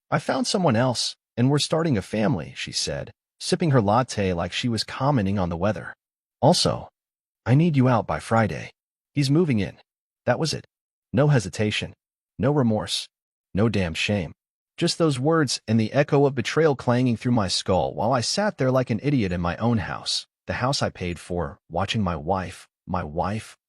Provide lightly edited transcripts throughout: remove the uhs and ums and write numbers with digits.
I found someone else, and we're starting a family, she said, sipping her latte like she was commenting on the weather. Also, I need you out by Friday. He's moving in. That was it. No hesitation. No remorse. No damn shame. Just those words and the echo of betrayal clanging through my skull while I sat there like an idiot in my own house, the house I paid for, watching my wife,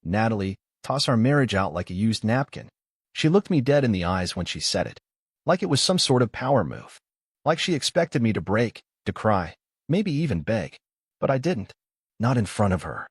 Natalie, toss our marriage out like a used napkin. She looked me dead in the eyes when she said it, like it was some sort of power move, like she expected me to break, to cry, maybe even beg. But I didn't. Not in front of her.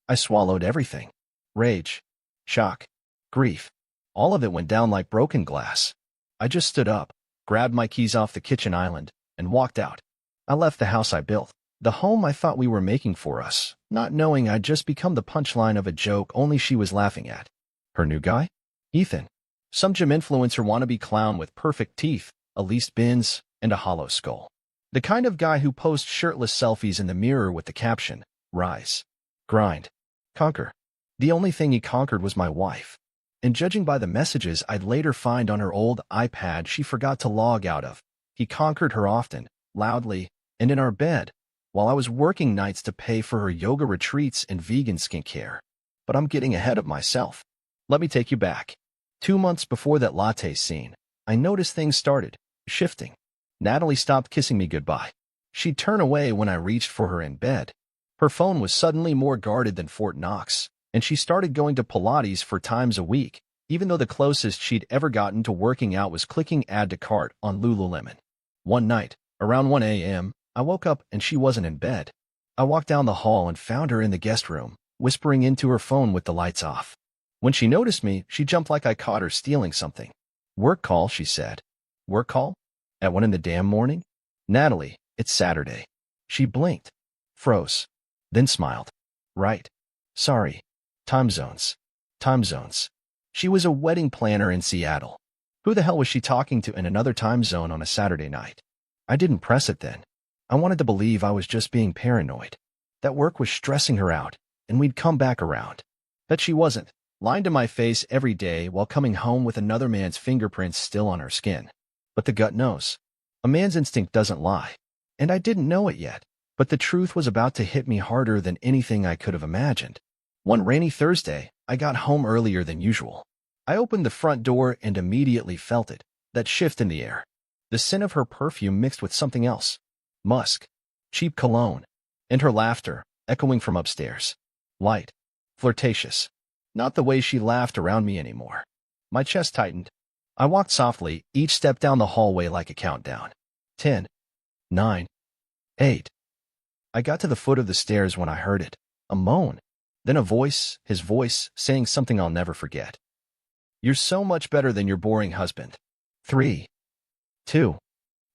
I swallowed everything. Rage, shock, grief. All of it went down like broken glass. I just stood up, grabbed my keys off the kitchen island, and walked out. I left the house I built, the home I thought we were making for us, not knowing I'd just become the punchline of a joke only she was laughing at. Her new guy? Ethan. Some gym influencer wannabe clown with perfect teeth, a leased bins, and a hollow skull. The kind of guy who posts shirtless selfies in the mirror with the caption, "Rise. Grind. Conquer." The only thing he conquered was my wife. And judging by the messages I'd later find on her old iPad she forgot to log out of, he conquered her often, loudly, and in our bed, while I was working nights to pay for her yoga retreats and vegan skincare. But I'm getting ahead of myself. Let me take you back. 2 months before that latte scene, I noticed things started shifting. Natalie stopped kissing me goodbye. She'd turn away when I reached for her in bed. Her phone was suddenly more guarded than Fort Knox, and she started going to Pilates 4 times a week, even though the closest she'd ever gotten to working out was clicking add to cart on Lululemon. One night, around 1 a.m., I woke up and she wasn't in bed. I walked down the hall and found her in the guest room, whispering into her phone with the lights off. When she noticed me, she jumped like I caught her stealing something. "Work call," she said. "Work call? At 1 in the damn morning? Natalie, it's Saturday." She blinked, froze, then smiled. "Right. Sorry. Time zones. Time zones." She was a wedding planner in Seattle. Who the hell was she talking to in another time zone on a Saturday night? I didn't press it then. I wanted to believe I was just being paranoid. That work was stressing her out, and we'd come back around. That she wasn't, lying to my face every day while coming home with another man's fingerprints still on her skin. But the gut knows. A man's instinct doesn't lie. And I didn't know it yet, but the truth was about to hit me harder than anything I could have imagined. One rainy Thursday, I got home earlier than usual. I opened the front door and immediately felt it, that shift in the air. The scent of her perfume mixed with something else. Musk. Cheap cologne. And her laughter, echoing from upstairs. Light. Flirtatious. Not the way she laughed around me anymore. My chest tightened. I walked softly, each step down the hallway like a countdown. 10. 9. 8. I got to the foot of the stairs when I heard it. A moan. Then a voice, his voice, saying something I'll never forget. "You're so much better than your boring husband." 3. 2.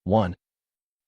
1.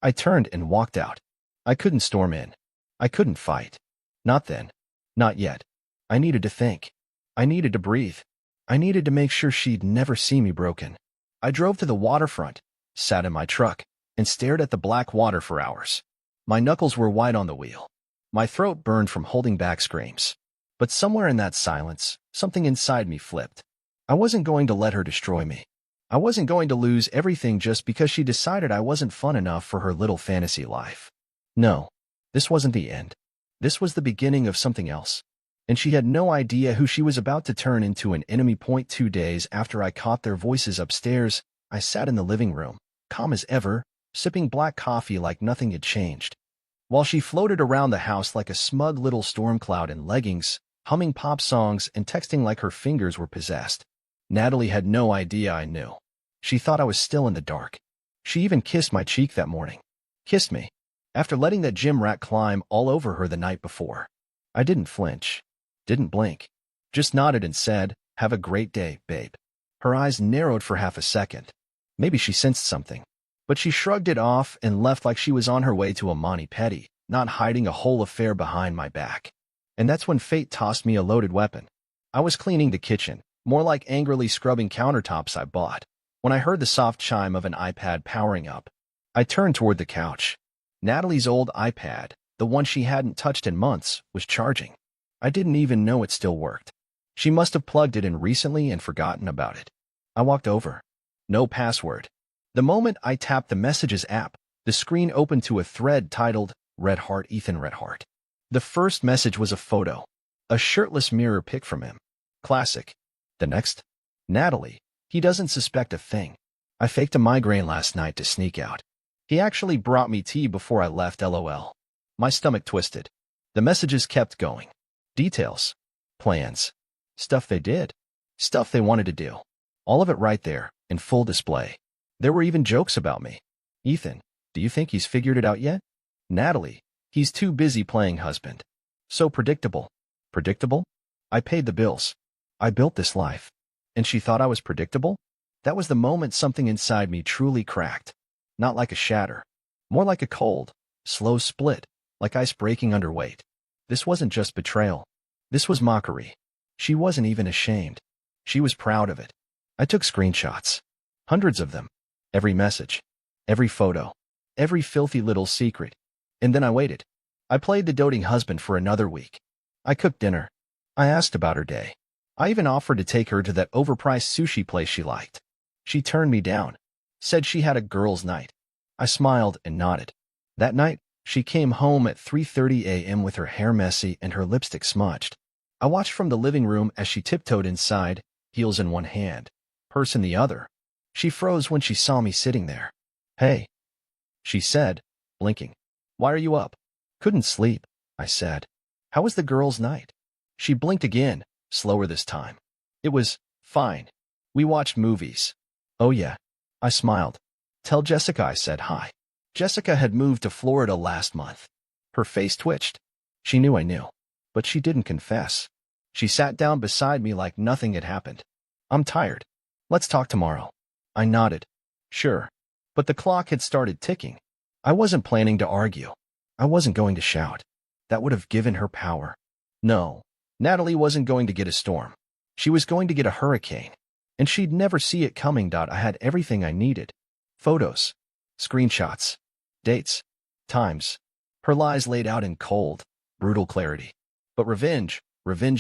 I turned and walked out. I couldn't storm in. I couldn't fight. Not then. Not yet. I needed to think. I needed to breathe. I needed to make sure she'd never see me broken. I drove to the waterfront, sat in my truck, and stared at the black water for hours. My knuckles were white on the wheel. My throat burned from holding back screams. But somewhere in that silence, something inside me flipped. I wasn't going to let her destroy me. I wasn't going to lose everything just because she decided I wasn't fun enough for her little fantasy life. No, this wasn't the end. This was the beginning of something else. And she had no idea who she was about to turn into an enemy. 2 days after I caught their voices upstairs, I sat in the living room, calm as ever, sipping black coffee like nothing had changed. While she floated around the house like a smug little storm cloud in leggings, humming pop songs and texting like her fingers were possessed. Natalie had no idea I knew. She thought I was still in the dark. She even kissed my cheek that morning. Kissed me. After letting that gym rat climb all over her the night before. I didn't flinch. Didn't blink. Just nodded and said, "Have a great day, babe." Her eyes narrowed for half a second. Maybe she sensed something. But she shrugged it off and left like she was on her way to a mani-pedi, not hiding a whole affair behind my back. And that's when fate tossed me a loaded weapon. I was cleaning the kitchen, more like angrily scrubbing countertops I bought, when I heard the soft chime of an iPad powering up. I turned toward the couch. Natalie's old iPad, the one she hadn't touched in months, was charging. I didn't even know it still worked. She must have plugged it in recently and forgotten about it. I walked over. No password. The moment I tapped the Messages app, the screen opened to a thread titled, Red Heart Ethan Red Heart. The first message was a photo, a shirtless mirror pic from him. Classic. The next? Natalie. He doesn't suspect a thing. I faked a migraine last night to sneak out. He actually brought me tea before I left, LOL. My stomach twisted. The messages kept going. Details. Plans. Stuff they did. Stuff they wanted to do. All of it right there, in full display. There were even jokes about me. Ethan, do you think he's figured it out yet? Natalie, he's too busy playing husband. So predictable. Predictable? I paid the bills. I built this life. And she thought I was predictable? That was the moment something inside me truly cracked. Not like a shatter. More like a cold, slow split, like ice breaking under weight. This wasn't just betrayal. This was mockery. She wasn't even ashamed. She was proud of it. I took screenshots. Hundreds of them. Every message. Every photo. Every filthy little secret. And then I waited. I played the doting husband for another week. I cooked dinner. I asked about her day. I even offered to take her to that overpriced sushi place she liked. She turned me down. Said she had a girls' night. I smiled and nodded. That night, she came home at 3:30 a.m. with her hair messy and her lipstick smudged. I watched from the living room as she tiptoed inside, heels in one hand, purse in the other. She froze when she saw me sitting there. Hey, she said, blinking. Why are you up? Couldn't sleep, I said. How was the girls' night? She blinked again, slower this time. It was fine. We watched movies. Oh yeah. I smiled. Tell Jessica I said hi. Jessica had moved to Florida last month. Her face twitched. She knew I knew. But she didn't confess. She sat down beside me like nothing had happened. I'm tired. Let's talk tomorrow. I nodded. Sure. But the clock had started ticking. I wasn't planning to argue. I wasn't going to shout. That would have given her power. No. Natalie wasn't going to get a storm. She was going to get a hurricane. And she'd never see it coming. I had everything I needed. Photos. Screenshots. Dates. Times. Her lies laid out in cold, brutal clarity. But revenge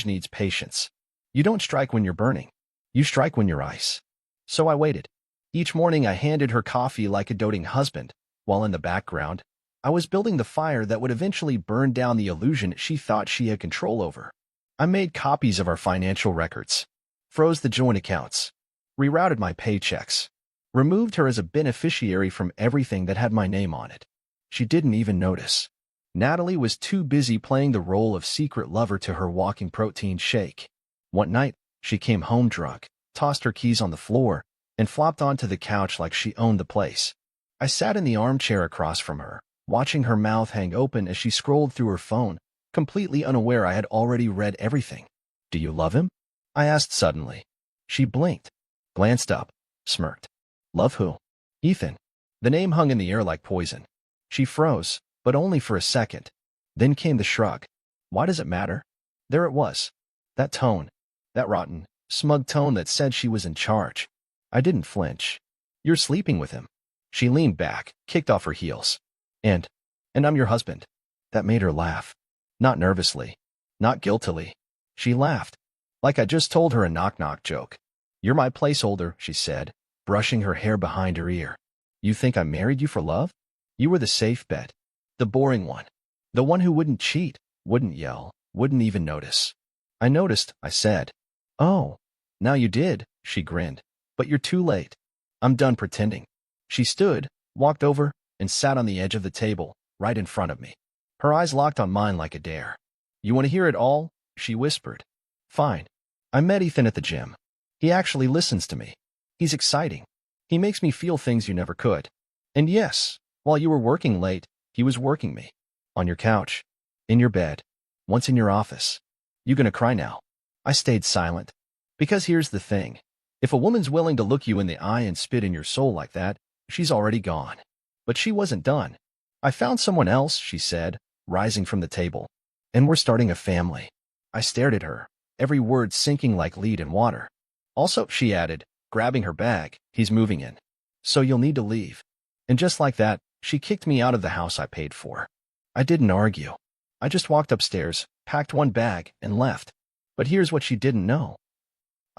needs patience. You don't strike when you're burning. You strike when you're ice. So I waited. Each morning I handed her coffee like a doting husband, while in the background, I was building the fire that would eventually burn down the illusion she thought she had control over. I made copies of our financial records, froze the joint accounts, rerouted my paychecks, removed her as a beneficiary from everything that had my name on it. She didn't even notice. Natalie was too busy playing the role of secret lover to her walking protein shake. One night, she came home drunk, tossed her keys on the floor, and flopped onto the couch like she owned the place. I sat in the armchair across from her, watching her mouth hang open as she scrolled through her phone, completely unaware I had already read everything. Do you love him? I asked suddenly. She blinked, glanced up, smirked. Love who? Ethan. The name hung in the air like poison. She froze, but only for a second. Then came the shrug. Why does it matter? There it was. That tone. That rotten, smug tone that said she was in charge. I didn't flinch. You're sleeping with him. She leaned back, kicked off her heels. And I'm your husband. That made her laugh. Not nervously. Not guiltily. She laughed. Like I just told her a knock-knock joke. You're my placeholder, she said, brushing her hair behind her ear. You think I married you for love? You were the safe bet. The boring one. The one who wouldn't cheat, wouldn't yell, wouldn't even notice. I noticed, I said. Oh, now you did, she grinned. But you're too late. I'm done pretending. She stood, walked over, and sat on the edge of the table, right in front of me. Her eyes locked on mine like a dare. You want to hear it all? She whispered. Fine. I met Ethan at the gym. He actually listens to me. He's exciting. He makes me feel things you never could. And yes, while you were working late, he was working me. On your couch. In your bed. Once in your office. You gonna cry now? I stayed silent. Because here's the thing. If a woman's willing to look you in the eye and spit in your soul like that, she's already gone. But she wasn't done. I found someone else, she said, rising from the table. And we're starting a family. I stared at her, every word sinking like lead in water. Also, she added, grabbing her bag, he's moving in. So you'll need to leave. And just like that, she kicked me out of the house I paid for. I didn't argue. I just walked upstairs, packed one bag, and left. But here's what she didn't know.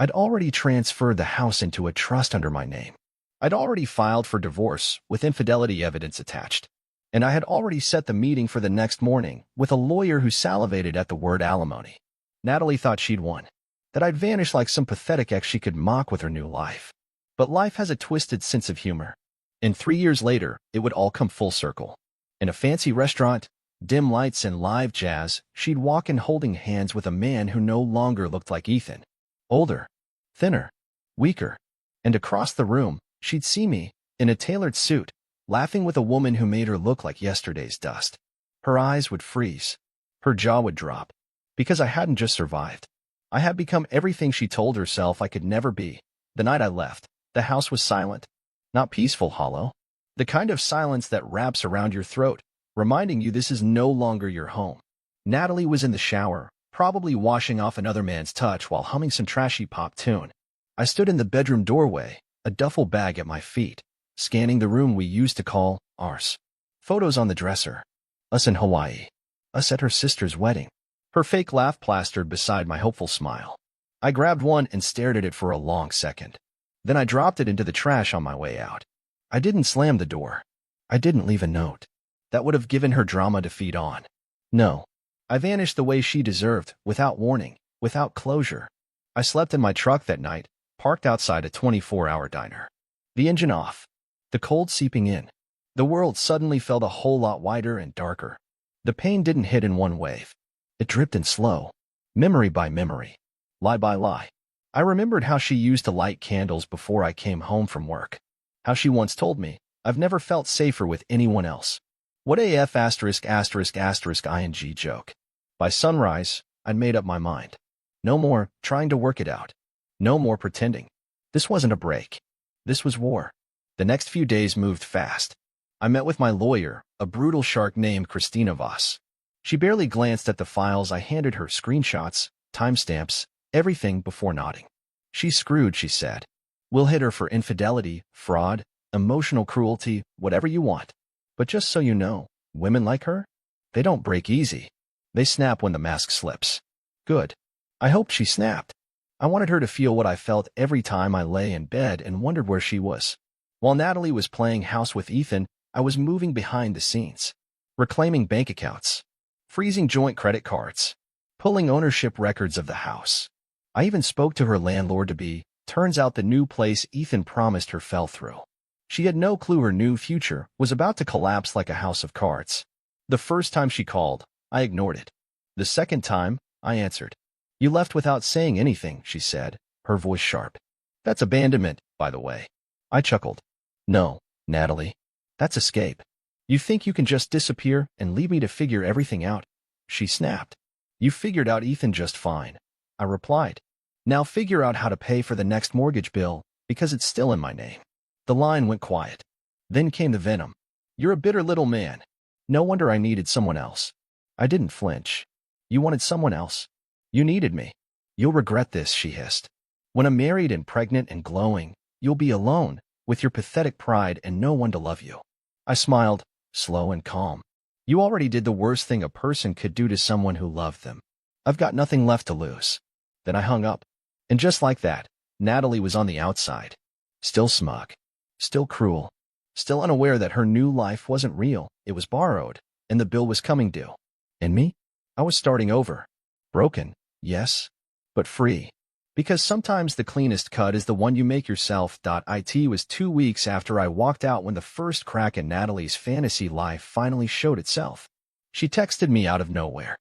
I'd already transferred the house into a trust under my name. I'd already filed for divorce with infidelity evidence attached, and I had already set the meeting for the next morning with a lawyer who salivated at the word alimony. Natalie thought she'd won, that I'd vanish like some pathetic ex she could mock with her new life. But life has a twisted sense of humor. And 3 years later, it would all come full circle. In a fancy restaurant, dim lights and live jazz, she'd walk in holding hands with a man who no longer looked like Ethan. Older, thinner, weaker. And across the room, she'd see me, in a tailored suit, laughing with a woman who made her look like yesterday's dust. Her eyes would freeze. Her jaw would drop. Because I hadn't just survived. I had become everything she told herself I could never be. The night I left, the house was silent. Not peaceful, hollow. The kind of silence that wraps around your throat, reminding you this is no longer your home. Natalie was in the shower, probably washing off another man's touch while humming some trashy pop tune. I stood in the bedroom doorway, a duffel bag at my feet, scanning the room we used to call ours. Photos on the dresser. Us in Hawaii. Us at her sister's wedding. Her fake laugh plastered beside my hopeful smile. I grabbed one and stared at it for a long second. Then I dropped it into the trash on my way out. I didn't slam the door. I didn't leave a note. That would have given her drama to feed on. No. I vanished the way she deserved, without warning, without closure. I slept in my truck that night, parked outside a 24-hour diner. The engine off. The cold seeping in. The world suddenly felt a whole lot wider and darker. The pain didn't hit in one wave. It dripped in slow. Memory by memory. Lie by lie. I remembered how she used to light candles before I came home from work. How she once told me, I've never felt safer with anyone else. What AF *****ing joke. By sunrise, I'd made up my mind. No more trying to work it out. No more pretending. This wasn't a break. This was war. The next few days moved fast. I met with my lawyer, a brutal shark named Christina Voss. She barely glanced at the files I handed her, screenshots, timestamps, everything before nodding. She's screwed, she said. We'll hit her for infidelity, fraud, emotional cruelty, whatever you want. But just so you know, women like her? They don't break easy. They snap when the mask slips. Good. I hoped she snapped. I wanted her to feel what I felt every time I lay in bed and wondered where she was. While Natalie was playing house with Ethan, I was moving behind the scenes. Reclaiming bank accounts. Freezing joint credit cards. Pulling ownership records of the house. I even spoke to her landlord-to-be. Turns out the new place Ethan promised her fell through. She had no clue her new future was about to collapse like a house of cards. The first time she called, I ignored it. The second time, I answered. You left without saying anything, she said, her voice sharp. That's abandonment, by the way. I chuckled. No, Natalie. That's escape. You think you can just disappear and leave me to figure everything out? She snapped. You figured out Ethan just fine. I replied. Now figure out how to pay for the next mortgage bill, because it's still in my name. The line went quiet. Then came the venom. You're a bitter little man. No wonder I needed someone else. I didn't flinch. You wanted someone else. You needed me. You'll regret this, she hissed. When I'm married and pregnant and glowing, you'll be alone, with your pathetic pride and no one to love you. I smiled, slow and calm. You already did the worst thing a person could do to someone who loved them. I've got nothing left to lose. Then I hung up. And just like that, Natalie was on the outside. Still smug. Still cruel. Still unaware that her new life wasn't real, it was borrowed, and the bill was coming due. And me? I was starting over. Broken, yes, but free. Because sometimes the cleanest cut is the one you make yourself. It was 2 weeks after I walked out when the first crack in Natalie's fantasy life finally showed itself. She texted me out of nowhere.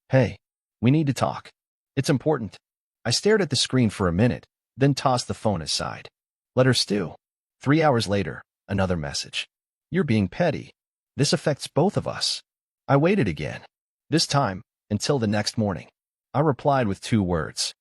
Hey, we need to talk. It's important. I stared at the screen for a minute, then tossed the phone aside. Let her stew. 3 hours later, another message. You're being petty. This affects both of us. I waited again. This time, until the next morning. I replied with 2 words.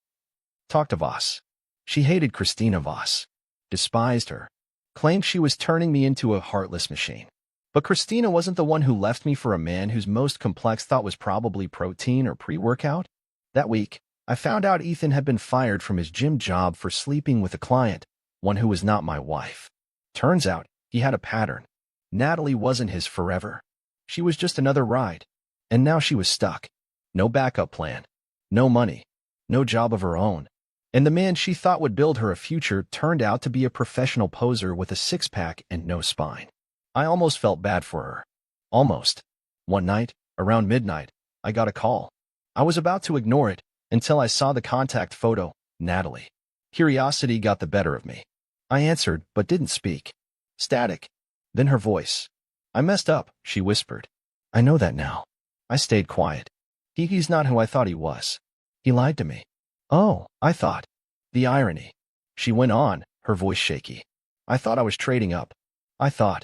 Talk to Voss. She hated Christina Voss. Despised her. Claimed she was turning me into a heartless machine. But Christina wasn't the one who left me for a man whose most complex thought was probably protein or pre-workout. That week, I found out Ethan had been fired from his gym job for sleeping with a client, one who was not my wife. Turns out, he had a pattern. Natalie wasn't his forever. She was just another ride. And now she was stuck. No backup plan. No money. No job of her own. And the man she thought would build her a future turned out to be a professional poser with a six-pack and no spine. I almost felt bad for her. Almost. One night, around midnight, I got a call. I was about to ignore it until I saw the contact photo, Natalie. Curiosity got the better of me. I answered, but didn't speak. Static. Then her voice. I messed up, she whispered. I know that now. I stayed quiet. He's not who I thought he was. He lied to me. Oh, I thought. The irony. She went on, her voice shaky. I thought I was trading up. I thought.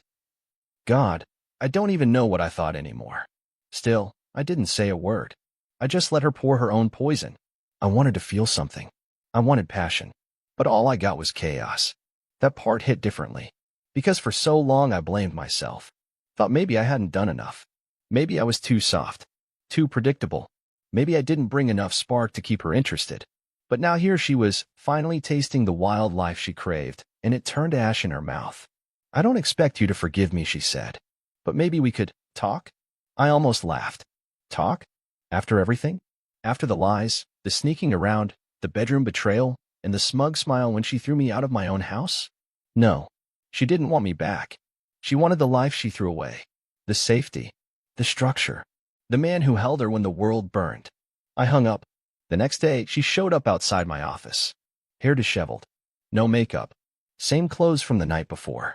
God, I don't even know what I thought anymore. Still, I didn't say a word. I just let her pour her own poison. I wanted to feel something. I wanted passion. But all I got was chaos. That part hit differently. Because for so long I blamed myself. Thought maybe I hadn't done enough. Maybe I was too soft. Too predictable. Maybe I didn't bring enough spark to keep her interested. But now here she was, finally tasting the wild life she craved, and it turned ash in her mouth. I don't expect you to forgive me, she said. But maybe we could talk? I almost laughed. Talk? After everything? After the lies, the sneaking around, the bedroom betrayal, and the smug smile when she threw me out of my own house? No. She didn't want me back. She wanted the life she threw away. The safety. The structure. The man who held her when the world burned. I hung up. The next day, she showed up outside my office. Hair disheveled. No makeup. Same clothes from the night before.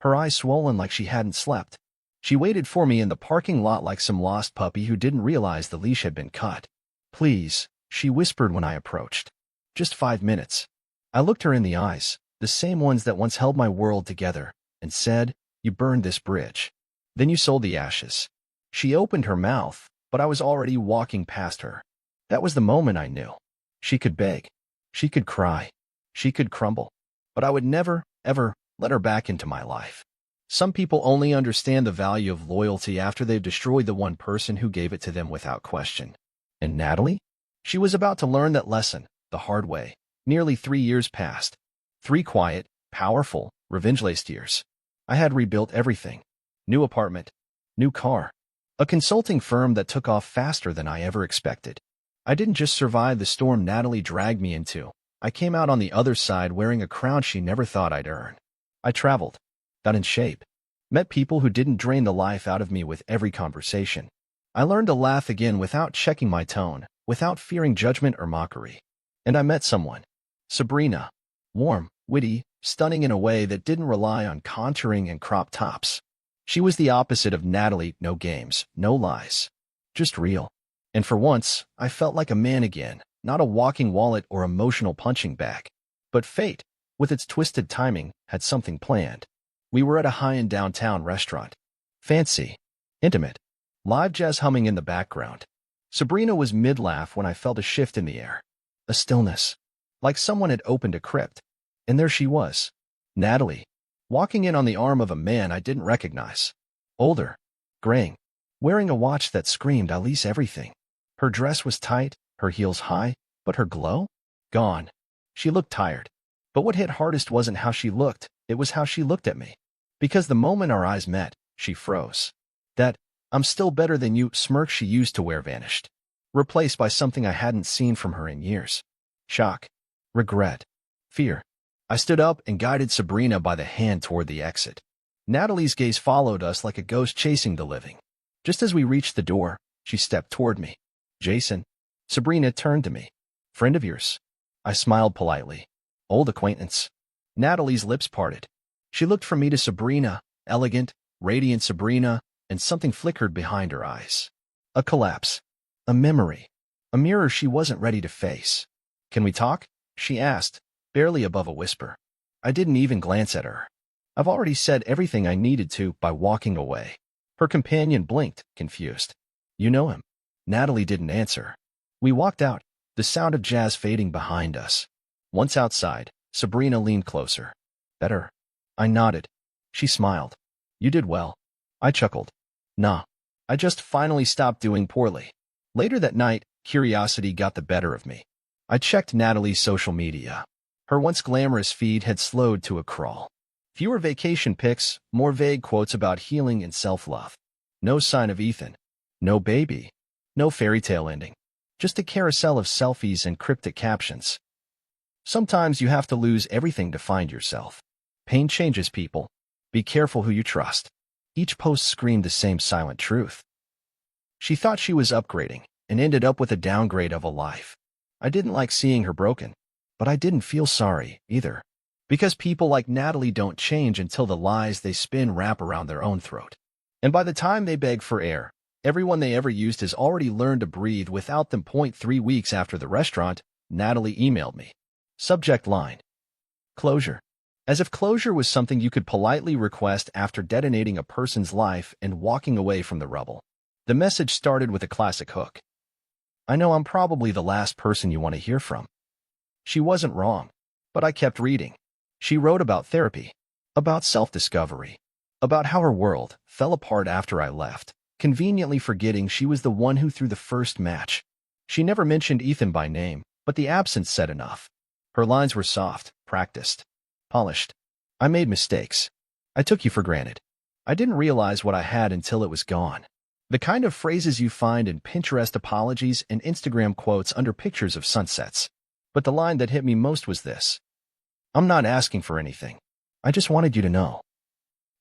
Her eyes swollen like she hadn't slept. She waited for me in the parking lot like some lost puppy who didn't realize the leash had been cut. Please, she whispered when I approached. Just 5 minutes. I looked her in the eyes, the same ones that once held my world together, and said, you burned this bridge. Then you sold the ashes. She opened her mouth, but I was already walking past her. That was the moment I knew. She could beg. She could cry. She could crumble. But I would never, ever let her back into my life. Some people only understand the value of loyalty after they've destroyed the one person who gave it to them without question. And Natalie? She was about to learn that lesson, the hard way. Nearly 3 years passed. 3 quiet, powerful, revenge-laced years. I had rebuilt everything. New apartment. New car. A consulting firm that took off faster than I ever expected. I didn't just survive the storm Natalie dragged me into. I came out on the other side wearing a crown she never thought I'd earn. I traveled. Got in shape. Met people who didn't drain the life out of me with every conversation. I learned to laugh again without checking my tone, without fearing judgment or mockery. And I met someone. Sabrina. Warm, witty, stunning in a way that didn't rely on contouring and crop tops. She was the opposite of Natalie, no games, no lies. Just real. And for once, I felt like a man again, not a walking wallet or emotional punching bag. But fate, with its twisted timing, had something planned. We were at a high-end downtown restaurant. Fancy. Intimate. Live jazz humming in the background. Sabrina was mid-laugh when I felt a shift in the air. A stillness. Like someone had opened a crypt. And there she was. Natalie. Walking in on the arm of a man I didn't recognize. Older. Graying. Wearing a watch that screamed Alice everything. Her dress was tight, her heels high, but her glow? Gone. She looked tired. But what hit hardest wasn't how she looked, it was how she looked at me. Because the moment our eyes met, she froze. That, I'm still better than you smirk she used to wear vanished. Replaced by something I hadn't seen from her in years. Shock. Regret. Fear. I stood up and guided Sabrina by the hand toward the exit. Natalie's gaze followed us like a ghost chasing the living. Just as we reached the door, she stepped toward me. Jason. Sabrina turned to me. Friend of yours? I smiled politely. Old acquaintance. Natalie's lips parted. She looked from me to Sabrina, elegant, radiant Sabrina, and something flickered behind her eyes. A collapse. A memory. A mirror she wasn't ready to face. Can we talk? She asked, barely above a whisper. I didn't even glance at her. I've already said everything I needed to by walking away. Her companion blinked, confused. You know him? Natalie didn't answer. We walked out, the sound of jazz fading behind us. Once outside, Sabrina leaned closer. Better. I nodded. She smiled. You did well. I chuckled. Nah. I just finally stopped doing poorly. Later that night, curiosity got the better of me. I checked Natalie's social media. Her once glamorous feed had slowed to a crawl. Fewer vacation pics, more vague quotes about healing and self-love. No sign of Ethan. No baby. No fairy tale ending. Just a carousel of selfies and cryptic captions. Sometimes you have to lose everything to find yourself. Pain changes people. Be careful who you trust. Each post screamed the same silent truth. She thought she was upgrading and ended up with a downgrade of a life. I didn't like seeing her broken, but I didn't feel sorry either. Because people like Natalie don't change until the lies they spin wrap around their own throat. And by the time they beg for air, everyone they ever used has already learned to breathe without them. 3 weeks after the restaurant, Natalie emailed me. Subject line: closure. As if closure was something you could politely request after detonating a person's life and walking away from the rubble. The message started with a classic hook. I know I'm probably the last person you want to hear from. She wasn't wrong, but I kept reading. She wrote about therapy, about self-discovery, about how her world fell apart after I left, conveniently forgetting she was the one who threw the first match. She never mentioned Ethan by name, but the absence said enough. Her lines were soft, practiced, polished. I made mistakes. I took you for granted. I didn't realize what I had until it was gone. The kind of phrases you find in Pinterest apologies and Instagram quotes under pictures of sunsets. But the line that hit me most was this: I'm not asking for anything. I just wanted you to know.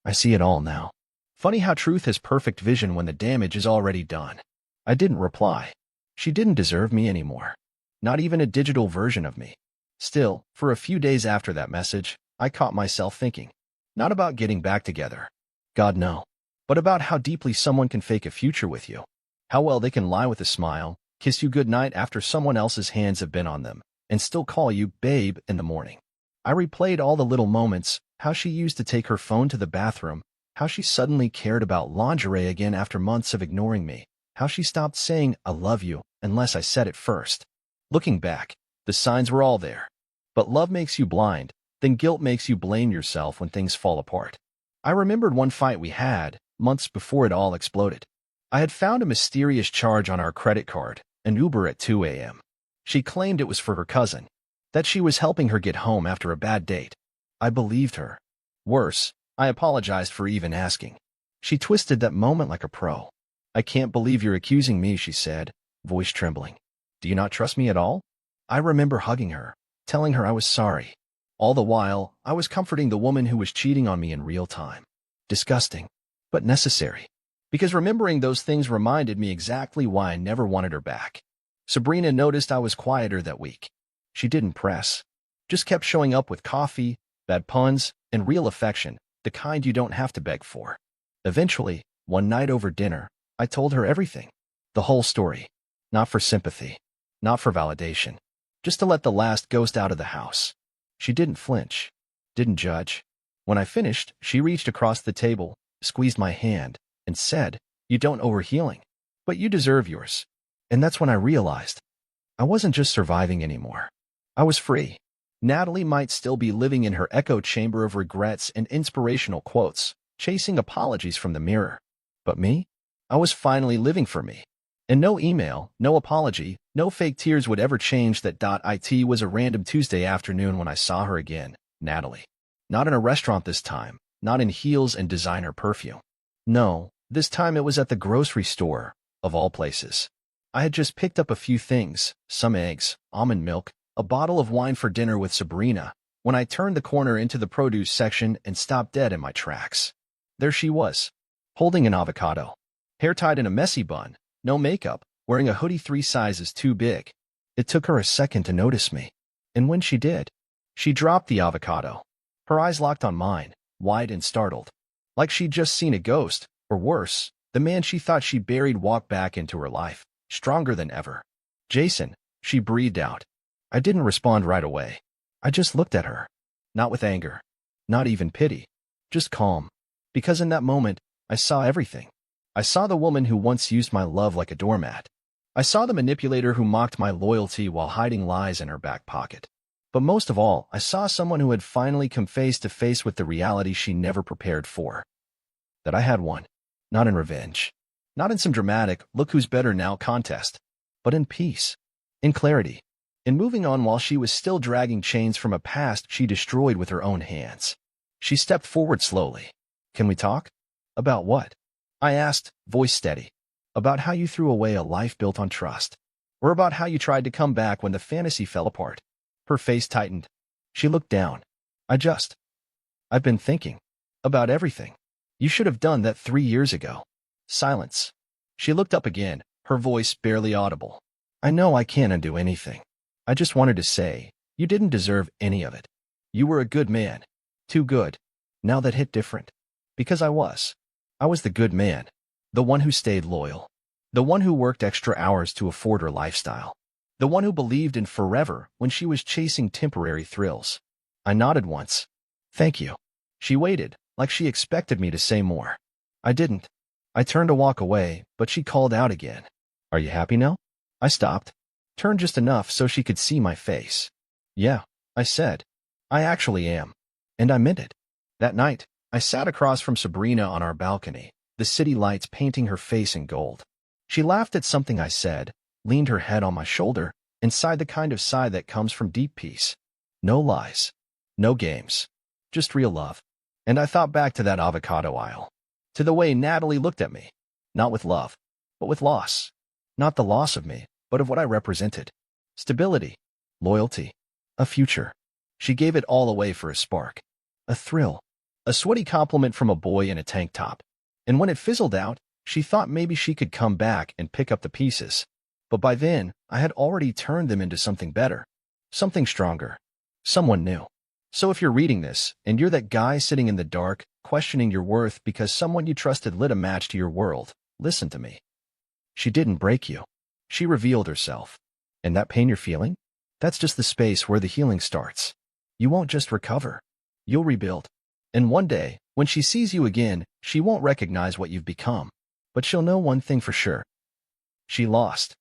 I see it all now. Funny how truth has perfect vision when the damage is already done. I didn't reply. She didn't deserve me anymore. Not even a digital version of me. Still, for a few days after that message, I caught myself thinking. Not about getting back together. God, no. But about how deeply someone can fake a future with you. How well they can lie with a smile, kiss you goodnight after someone else's hands have been on them, and still call you babe in the morning. I replayed all the little moments, how she used to take her phone to the bathroom, how she suddenly cared about lingerie again after months of ignoring me, how she stopped saying I love you unless I said it first. Looking back, the signs were all there. But love makes you blind, then guilt makes you blame yourself when things fall apart. I remembered one fight we had, months before it all exploded. I had found a mysterious charge on our credit card, an Uber at 2 a.m. She claimed it was for her cousin, that she was helping her get home after a bad date. I believed her. Worse, I apologized for even asking. She twisted that moment like a pro. I can't believe you're accusing me, she said, voice trembling. Do you not trust me at all? I remember hugging her, telling her I was sorry. All the while, I was comforting the woman who was cheating on me in real time. Disgusting, but necessary. Because remembering those things reminded me exactly why I never wanted her back. Sabrina noticed I was quieter that week. She didn't press. Just kept showing up with coffee, bad puns, and real affection, the kind you don't have to beg for. Eventually, one night over dinner, I told her everything. The whole story. Not for sympathy. Not for validation. Just to let the last ghost out of the house. She didn't flinch. Didn't judge. When I finished, she reached across the table, squeezed my hand, and said, You don't owe her healing, but you deserve yours. And that's when I realized I wasn't just surviving anymore. I was free. Natalie might still be living in her echo chamber of regrets and inspirational quotes, chasing apologies from the mirror. But me? I was finally living for me. And no email, no apology, no fake tears would ever change that. It was a random Tuesday afternoon when I saw her again, Natalie. Not in a restaurant this time, not in heels and designer perfume. No, this time it was at the grocery store, of all places. I had just picked up a few things, some eggs, almond milk, a bottle of wine for dinner with Sabrina, when I turned the corner into the produce section and stopped dead in my tracks. There she was, holding an avocado, hair tied in a messy bun, no makeup, wearing a hoodie 3 sizes too big. It took her a second to notice me. And when she did, she dropped the avocado. Her eyes locked on mine, wide and startled. Like she'd just seen a ghost, or worse, the man she thought she buried walked back into her life, stronger than ever. Jason, she breathed out. I didn't respond right away. I just looked at her. Not with anger. Not even pity. Just calm. Because in that moment, I saw everything. I saw the woman who once used my love like a doormat. I saw the manipulator who mocked my loyalty while hiding lies in her back pocket. But most of all, I saw someone who had finally come face to face with the reality she never prepared for. That I had one. Not in revenge. Not in some dramatic, look who's better now contest. But in peace. In clarity. In moving on while she was still dragging chains from a past she destroyed with her own hands. She stepped forward slowly. Can we talk? About what? I asked, voice steady. About how you threw away a life built on trust. Or about how you tried to come back when the fantasy fell apart. Her face tightened. She looked down. I've been thinking about everything. You should have done that 3 years ago. Silence. She looked up again, her voice barely audible. I know I can't undo anything. I just wanted to say, you didn't deserve any of it. You were a good man. Too good. Now that hit different. Because I was. I was the good man. The one who stayed loyal. The one who worked extra hours to afford her lifestyle. The one who believed in forever when she was chasing temporary thrills. I nodded once. Thank you. She waited, like she expected me to say more. I didn't. I turned to walk away, but she called out again. Are you happy now? I stopped. Turned just enough so she could see my face. Yeah, I said. I actually am. And I meant it. That night, I sat across from Sabrina on our balcony, the city lights painting her face in gold. She laughed at something I said, leaned her head on my shoulder, and sighed the kind of sigh that comes from deep peace. No lies. No games. Just real love. And I thought back to that avocado aisle. To the way Natalie looked at me. Not with love, but with loss. Not the loss of me, but of what I represented. Stability. Loyalty. A future. She gave it all away for a spark. A thrill. A sweaty compliment from a boy in a tank top. And when it fizzled out, she thought maybe she could come back and pick up the pieces. But by then, I had already turned them into something better. Something stronger. Someone new. So if you're reading this, and you're that guy sitting in the dark, questioning your worth because someone you trusted lit a match to your world, listen to me. She didn't break you. She revealed herself. And that pain you're feeling? That's just the space where the healing starts. You won't just recover. You'll rebuild. And one day, when she sees you again, she won't recognize what you've become. But she'll know one thing for sure. She lost.